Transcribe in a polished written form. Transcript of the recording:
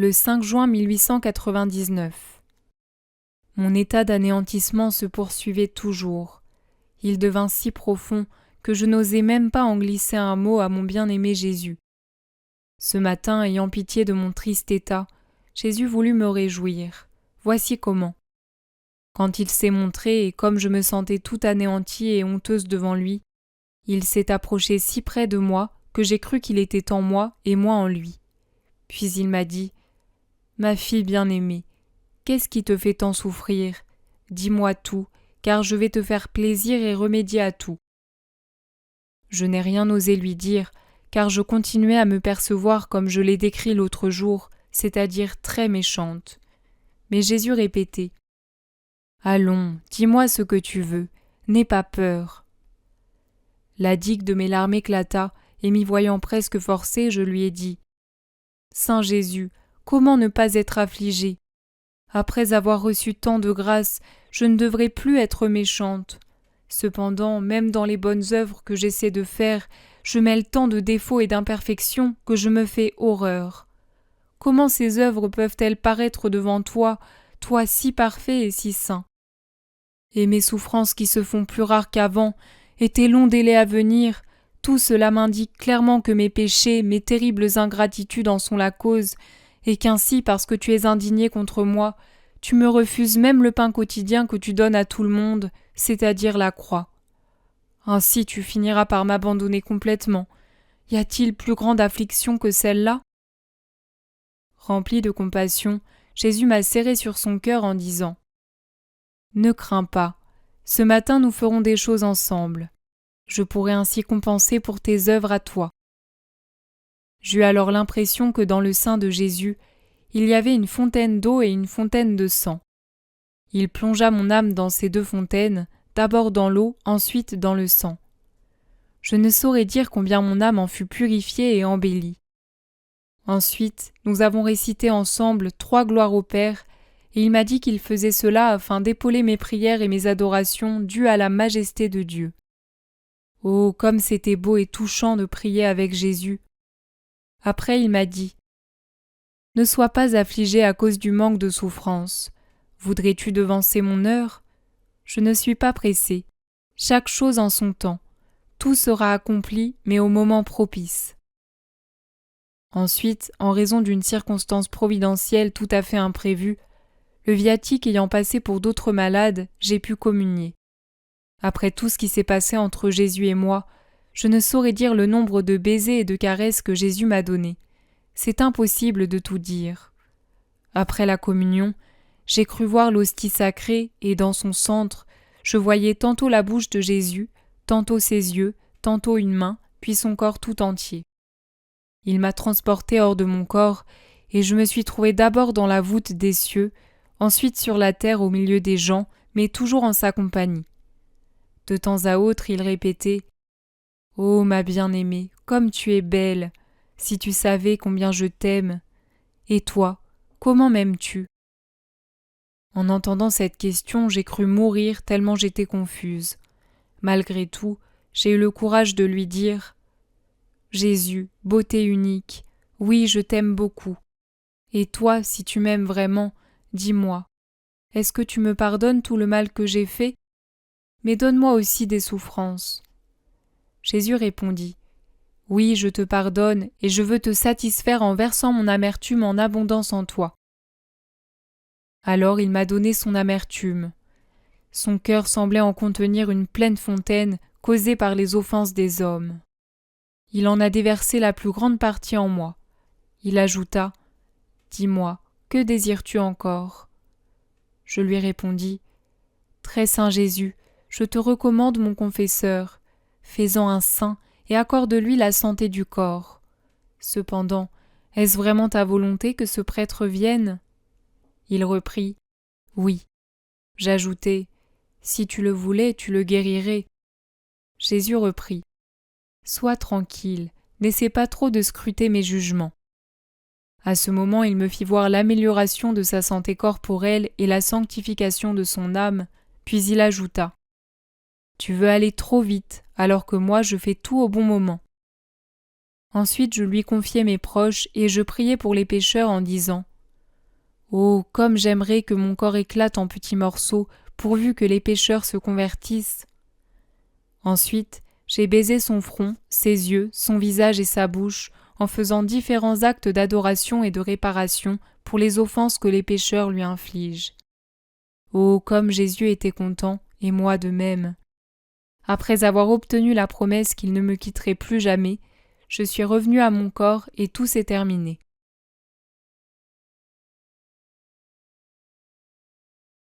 Le 5 juin 1899. Mon état d'anéantissement se poursuivait toujours. Il devint si profond que je n'osais même pas en glisser un mot à mon bien-aimé Jésus. Ce matin, ayant pitié de mon triste état, Jésus voulut me réjouir. Voici comment. Quand il s'est montré et comme je me sentais tout anéantie et honteuse devant lui, il s'est approché si près de moi que j'ai cru qu'il était en moi et moi en lui. Puis il m'a dit « Ma fille bien-aimée, qu'est-ce qui te fait tant souffrir? Dis-moi tout, car je vais te faire plaisir et remédier à tout. » Je n'ai rien osé lui dire, car je continuais à me percevoir comme je l'ai décrit l'autre jour, c'est-à-dire très méchante. Mais Jésus répétait « Allons, dis-moi ce que tu veux, n'aie pas peur. » La digue de mes larmes éclata, et m'y voyant presque forcée, je lui ai dit « Saint Jésus, comment ne pas être affligée? Après avoir reçu tant de grâce, je ne devrais plus être méchante. Cependant, même dans les bonnes œuvres que j'essaie de faire, je mêle tant de défauts et d'imperfections que je me fais horreur. Comment ces œuvres peuvent-elles paraître devant toi, toi si parfait et si saint? Et mes souffrances qui se font plus rares qu'avant, et tes longs délais à venir, tout cela m'indique clairement que mes péchés, mes terribles ingratitudes en sont la cause, et qu'ainsi, parce que tu es indigné contre moi, tu me refuses même le pain quotidien que tu donnes à tout le monde, c'est-à-dire la croix. Ainsi tu finiras par m'abandonner complètement. Y a-t-il plus grande affliction que celle-là? Rempli de compassion, Jésus m'a serré sur son cœur en disant « Ne crains pas, ce matin nous ferons des choses ensemble. Je pourrai ainsi compenser pour tes œuvres à toi. » J'eus alors l'impression que dans le sein de Jésus, il y avait une fontaine d'eau et une fontaine de sang. Il plongea mon âme dans ces deux fontaines, d'abord dans l'eau, ensuite dans le sang. Je ne saurais dire combien mon âme en fut purifiée et embellie. Ensuite, nous avons récité ensemble 3 gloires au Père, et il m'a dit qu'il faisait cela afin d'épauler mes prières et mes adorations dues à la majesté de Dieu. Oh, comme c'était beau et touchant de prier avec Jésus! Après, il m'a dit « Ne sois pas affligé à cause du manque de souffrance. Voudrais-tu devancer mon heure? Je ne suis pas pressé. Chaque chose en son temps. Tout sera accompli, mais au moment propice. » Ensuite, en raison d'une circonstance providentielle tout à fait imprévue, le viatique ayant passé pour d'autres malades, j'ai pu communier. Après tout ce qui s'est passé entre Jésus et moi, je ne saurais dire le nombre de baisers et de caresses que Jésus m'a donnés. C'est impossible de tout dire. Après la communion, j'ai cru voir l'hostie sacrée et dans son centre, je voyais tantôt la bouche de Jésus, tantôt ses yeux, tantôt une main, puis son corps tout entier. Il m'a transporté hors de mon corps et je me suis trouvé d'abord dans la voûte des cieux, ensuite sur la terre au milieu des gens, mais toujours en sa compagnie. De temps à autre, il répétait « Oh, ma bien-aimée, comme tu es belle! Si tu savais combien je t'aime! Et toi, comment m'aimes-tu » En entendant cette question, j'ai cru mourir tellement j'étais confuse. Malgré tout, j'ai eu le courage de lui dire « Jésus, beauté unique, oui, je t'aime beaucoup. Et toi, si tu m'aimes vraiment, dis-moi, est-ce que tu me pardonnes tout le mal que j'ai fait? Mais donne-moi aussi des souffrances. » Jésus répondit « Oui, je te pardonne et je veux te satisfaire en versant mon amertume en abondance en toi. » Alors il m'a donné son amertume. Son cœur semblait en contenir une pleine fontaine causée par les offenses des hommes. Il en a déversé la plus grande partie en moi. Il ajouta « Dis-moi, que désires-tu encore ?» Je lui répondis « Très saint Jésus, je te recommande mon confesseur. Fais-en un saint et accorde-lui la santé du corps. Cependant, est-ce vraiment ta volonté que ce prêtre vienne ?» Il reprit « Oui. » J'ajoutai « Si tu le voulais, tu le guérirais. » Jésus reprit « Sois tranquille, n'essaie pas trop de scruter mes jugements. » À ce moment, il me fit voir l'amélioration de sa santé corporelle et la sanctification de son âme, puis il ajouta « Tu veux aller trop vite, alors que moi je fais tout au bon moment. » Ensuite je lui confiai mes proches et je priai pour les pécheurs en disant « Oh, comme j'aimerais que mon corps éclate en petits morceaux pourvu que les pécheurs se convertissent !» Ensuite, j'ai baisé son front, ses yeux, son visage et sa bouche, en faisant différents actes d'adoration et de réparation pour les offenses que les pécheurs lui infligent. Oh, comme Jésus était content, et moi de même. Après avoir obtenu la promesse qu'il ne me quitterait plus jamais, je suis revenu à mon corps et tout s'est terminé.